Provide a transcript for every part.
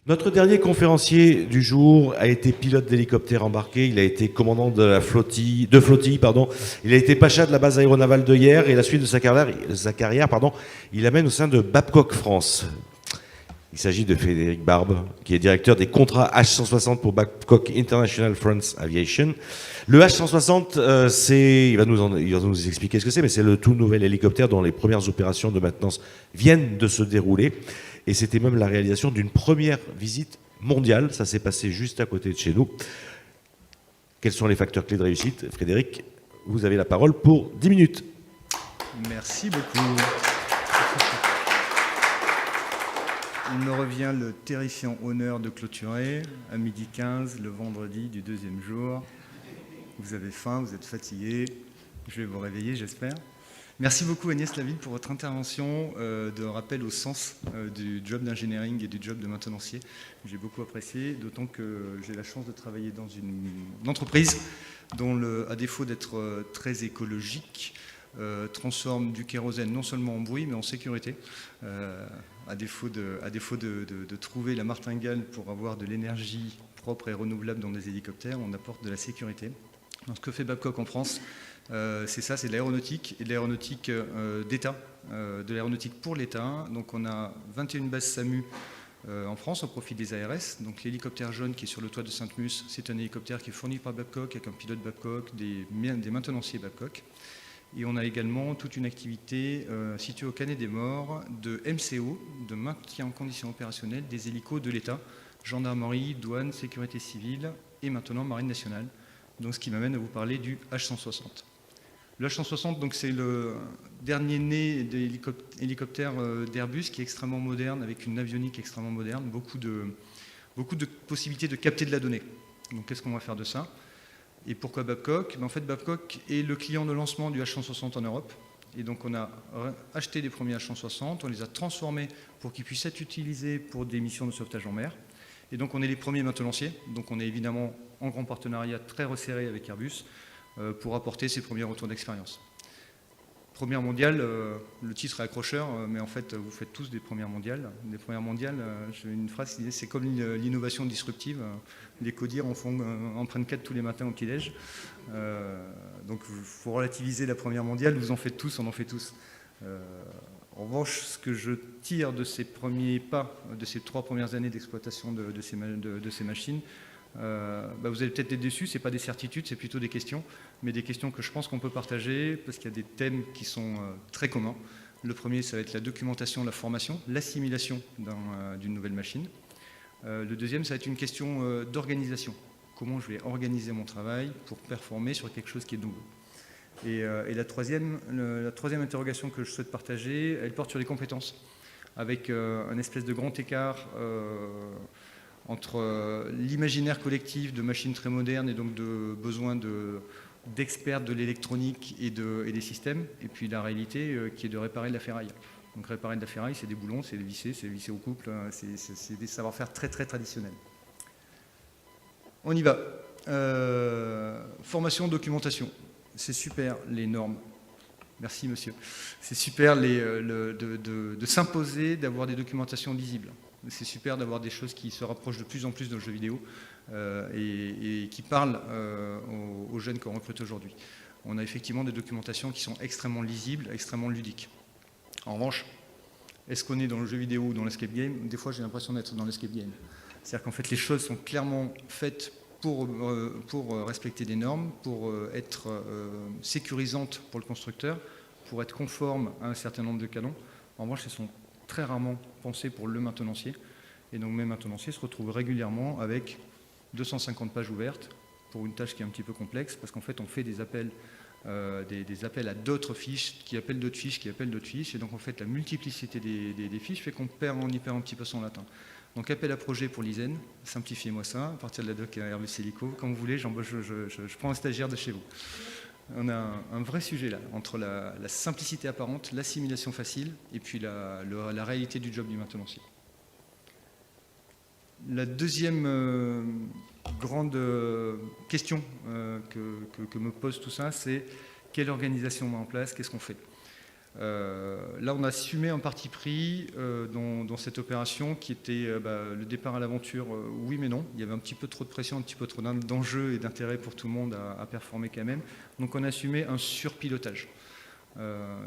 Notre dernier conférencier du jour a été pilote d'hélicoptère embarqué, il a été commandant de la flottille, il a été pacha de la base aéronavale de Hyères et la suite de sa carrière, il amène au sein de Babcock France. Il s'agit de Frédéric Barbe, qui est directeur des contrats H160 pour Babcock International France Aviation. Le H160, il va nous expliquer ce que c'est, mais c'est le tout nouvel hélicoptère dont les premières opérations de maintenance viennent de se dérouler. Et c'était même la réalisation d'une première visite mondiale. Ça s'est passé juste à côté de chez nous. Quels sont les facteurs clés de réussite? Frédéric, vous avez la parole pour 10 minutes. Merci beaucoup. Il me revient le terrifiant honneur de clôturer à 12h15, le vendredi du deuxième jour. Vous avez faim, vous êtes fatigué. Je vais vous réveiller, j'espère. Merci beaucoup Agnès Laville pour votre intervention de rappel au sens du job d'engineering et du job de maintenancier. J'ai beaucoup apprécié, d'autant que j'ai la chance de travailler dans une entreprise dont, à défaut d'être très écologique, transforme du kérosène non seulement en bruit, mais en sécurité. À défaut de trouver la martingale pour avoir de l'énergie propre et renouvelable dans des hélicoptères, on apporte de la sécurité. Donc, ce que fait Babcock en France, c'est ça, c'est de l'aéronautique, et de l'aéronautique d'État, de l'aéronautique pour l'État. Donc on a 21 bases SAMU en France au profit des ARS. Donc l'hélicoptère jaune qui est sur le toit de Sainte-Mus, c'est un hélicoptère qui est fourni par Babcock, avec un pilote Babcock, des maintenanciers Babcock. Et on a également toute une activité située au Canet des Morts de MCO, de maintien en condition opérationnelle des hélicos de l'État, gendarmerie, douane, sécurité civile et maintenant marine nationale. Donc ce qui m'amène à vous parler du H160. Le H160, donc, c'est le dernier né des hélicoptères d'Airbus qui est extrêmement moderne, avec une avionique extrêmement moderne, beaucoup de possibilités de capter de la donnée. Donc qu'est-ce qu'on va faire de ça? Et pourquoi Babcock? En fait, Babcock est le client de lancement du H160 en Europe. Et donc on a acheté les premiers H160, on les a transformés pour qu'ils puissent être utilisés pour des missions de sauvetage en mer. Et donc on est les premiers maintenanciers, donc on est évidemment en grand partenariat très resserré avec Airbus pour apporter ces premiers retours d'expérience. Première mondiale, le titre est accrocheur, mais en fait vous faites tous des premières mondiales. Des premières mondiales, j'ai une phrase qui dit c'est comme l'innovation disruptive. Les codir en prennent 4 tous les matins au petit-déj. Donc il faut relativiser la première mondiale, vous en faites tous, on en fait tous. En revanche, ce que je tire de ces premiers pas, de ces 3 premières années d'exploitation de ces machines, vous allez peut-être être déçus, ce n'est pas des certitudes, c'est plutôt des questions, mais des questions que je pense qu'on peut partager parce qu'il y a des thèmes qui sont très communs. Le premier, ça va être la documentation, la formation, l'assimilation d'une nouvelle machine. Le deuxième, ça va être une question d'organisation. Comment je vais organiser mon travail pour performer sur quelque chose qui est nouveau. Et la troisième interrogation que je souhaite partager, elle porte sur les compétences, avec un espèce de grand écart entre l'imaginaire collectif de machines très modernes et donc de besoin d'experts de l'électronique et des systèmes, et puis la réalité qui est de réparer de la ferraille. Donc réparer de la ferraille, c'est des boulons, c'est des vissés au couple, c'est des savoir-faire très très traditionnels. On y va. Formation, documentation. C'est super les normes. Merci monsieur. C'est super de s'imposer, d'avoir des documentations lisibles. C'est super d'avoir des choses qui se rapprochent de plus en plus de jeux vidéo et qui parlent aux jeunes qu'on recrute aujourd'hui. On a effectivement des documentations qui sont extrêmement lisibles, extrêmement ludiques. En revanche, est-ce qu'on est dans le jeu vidéo ou dans l'escape game? Des fois, j'ai l'impression d'être dans l'escape game. C'est-à-dire qu'en fait, les choses sont clairement faites pour respecter des normes, pour être sécurisantes pour le constructeur, pour être conformes à un certain nombre de canons. En revanche, elles sont très rarement pensées pour le maintenancier. Et donc mes maintenanciers se retrouvent régulièrement avec 250 pages ouvertes pour une tâche qui est un petit peu complexe, parce qu'en fait on fait des appels à d'autres fiches, qui appellent d'autres fiches, qui appellent d'autres fiches, et donc en fait la multiplicité des fiches fait qu'on perd un petit peu son latin. Donc appel à projet pour l'ISEN, simplifiez-moi ça, à partir de la doc Airbus Hélico, comme vous voulez, je prends un stagiaire de chez vous. On a un vrai sujet là, entre la simplicité apparente, l'assimilation facile, et puis la réalité du job du maintenancier. La deuxième grande question que me pose tout ça, c'est quelle organisation on met en place, qu'est-ce qu'on fait? Là, on a assumé un parti pris dans cette opération qui était le départ à l'aventure, oui mais non. Il y avait un petit peu trop de pression, un petit peu trop d'enjeux et d'intérêt pour tout le monde à performer quand même. Donc on a assumé un surpilotage.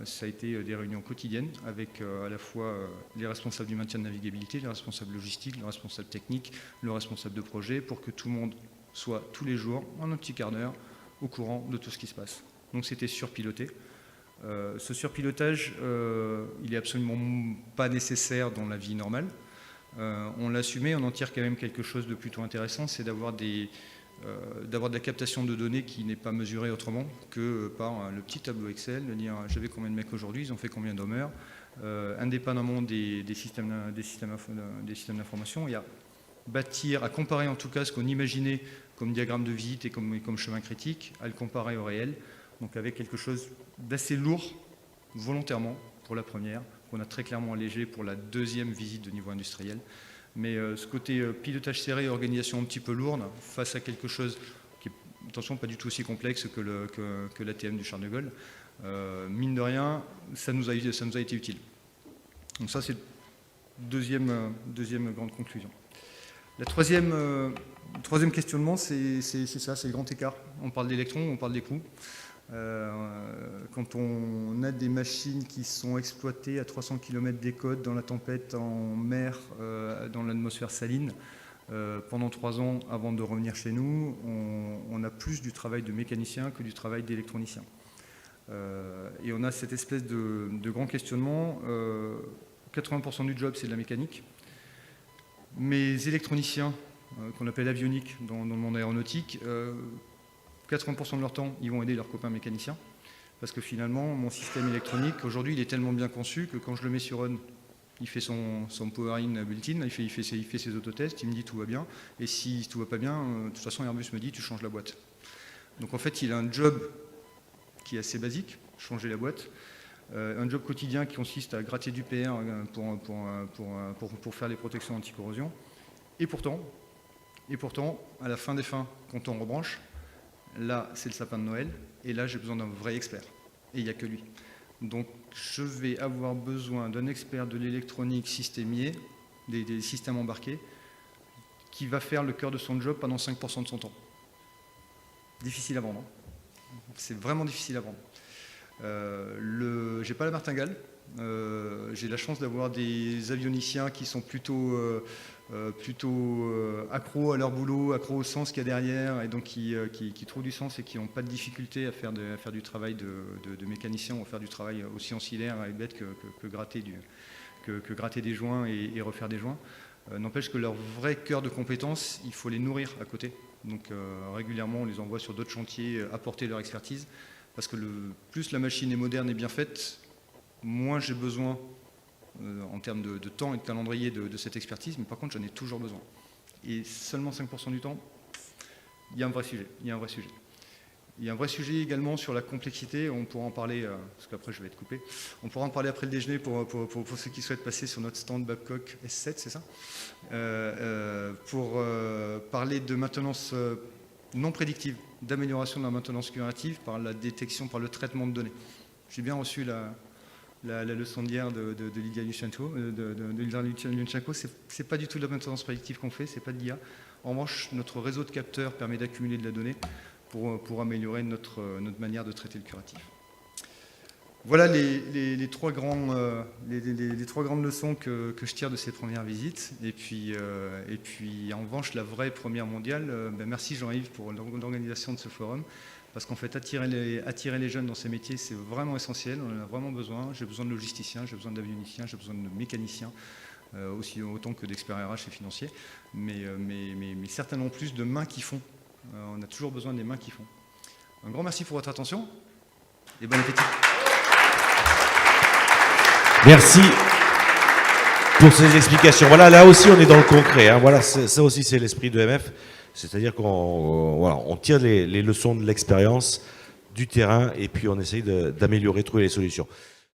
Ça a été des réunions quotidiennes avec à la fois les responsables du maintien de navigabilité, les responsables logistiques, les responsables techniques, le responsable de projet, pour que tout le monde soit tous les jours, en un petit quart d'heure, au courant de tout ce qui se passe. Donc c'était surpiloté. Ce surpilotage, il n'est absolument pas nécessaire dans la vie normale. On l'a assumé, on en tire quand même quelque chose de plutôt intéressant, c'est d'avoir de la captation de données qui n'est pas mesurée autrement que par le petit tableau Excel, de dire j'avais combien de mecs aujourd'hui, ils ont fait combien d'hommes, indépendamment des systèmes d'information. Il y a bâtir, à comparer en tout cas ce qu'on imaginait comme diagramme de visite et comme chemin critique, à le comparer au réel, donc avec quelque chose d'assez lourd, volontairement, pour la première, qu'on a très clairement allégé pour la deuxième visite de niveau industriel. Mais ce côté pilotage serré et organisation un petit peu lourde, face à quelque chose qui est, attention, pas du tout aussi complexe que l'ATM du Charles de Gaulle, mine de rien, ça nous a été utile. Donc ça, c'est deuxième grande conclusion. La troisième questionnement, c'est ça, c'est le grand écart. On parle d'électrons, on parle des coûts. Quand on a des machines qui sont exploitées à 300 km des côtes, dans la tempête, en mer, dans l'atmosphère saline, pendant 3 ans avant de revenir chez nous, on a plus du travail de mécanicien que du travail d'électronicien. Et on a cette espèce de grand questionnement. 80% du job, c'est de la mécanique. Mes électroniciens, qu'on appelle avioniques dans le monde aéronautique, 80% de leur temps, ils vont aider leurs copains mécaniciens. Parce que finalement, mon système électronique, aujourd'hui, il est tellement bien conçu que quand je le mets sur on, il fait son power-in built-in, il fait ses autotests, il me dit tout va bien. Et si tout va pas bien, de toute façon, Airbus me dit tu changes la boîte. Donc en fait, il a un job qui est assez basique, changer la boîte. Un job quotidien qui consiste à gratter du PR pour faire les protections anti-corrosion. Et pourtant, à la fin des fins, quand on rebranche, là, c'est le sapin de Noël, et là, j'ai besoin d'un vrai expert. Et il n'y a que lui. Donc, je vais avoir besoin d'un expert de l'électronique systémier, des systèmes embarqués, qui va faire le cœur de son job pendant 5% de son temps. Difficile à vendre. C'est vraiment difficile à vendre. J'ai pas la martingale. J'ai la chance d'avoir des avioniciens qui sont plutôt accros à leur boulot, accros au sens qu'il y a derrière, et donc qui trouvent du sens et qui n'ont pas de difficulté à faire du travail de mécanicien ou à faire du travail aussi ancillaire et bête que gratter des joints et refaire des joints. N'empêche que leur vrai cœur de compétences, il faut les nourrir à côté. Donc régulièrement, on les envoie sur d'autres chantiers apporter leur expertise. Parce que plus la machine est moderne et bien faite, moins j'ai besoin en termes de temps et de calendrier de cette expertise, mais par contre j'en ai toujours besoin. Et seulement 5% du temps, il y a un vrai sujet. Il y a un vrai sujet également sur la complexité, on pourra en parler, parce qu'après je vais être coupé, on pourra en parler après le déjeuner pour ceux qui souhaitent passer sur notre stand Babcock S7, c'est ça, pour parler de maintenance non prédictive, d'amélioration de la maintenance curative par la détection, par le traitement de données. J'ai bien reçu la leçon d'hier de Lydia Lunchenko. C'est pas du tout de la maintenance prédictive qu'on fait, c'est pas de l'IA. En revanche, notre réseau de capteurs permet d'accumuler de la donnée pour améliorer notre manière de traiter le curatif. Voilà les trois grandes leçons que je tire de ces premières visites. Et puis en revanche, la vraie première mondiale, merci Jean-Yves pour l'organisation de ce forum. Parce qu'en fait, attirer les jeunes dans ces métiers, c'est vraiment essentiel. On en a vraiment besoin. J'ai besoin de logisticiens, j'ai besoin d'avioniciens, j'ai besoin de mécaniciens, autant que d'experts RH et financiers. Mais certainement plus de mains qui font. On a toujours besoin des mains qui font. Un grand merci pour votre attention et bon appétit. Merci pour ces explications. Voilà, là aussi on est dans le concret. Hein. Voilà, ça aussi c'est l'esprit de MF. C'est-à-dire qu'on tire les leçons de l'expérience, du terrain, et puis on essaye d'améliorer, trouver les solutions.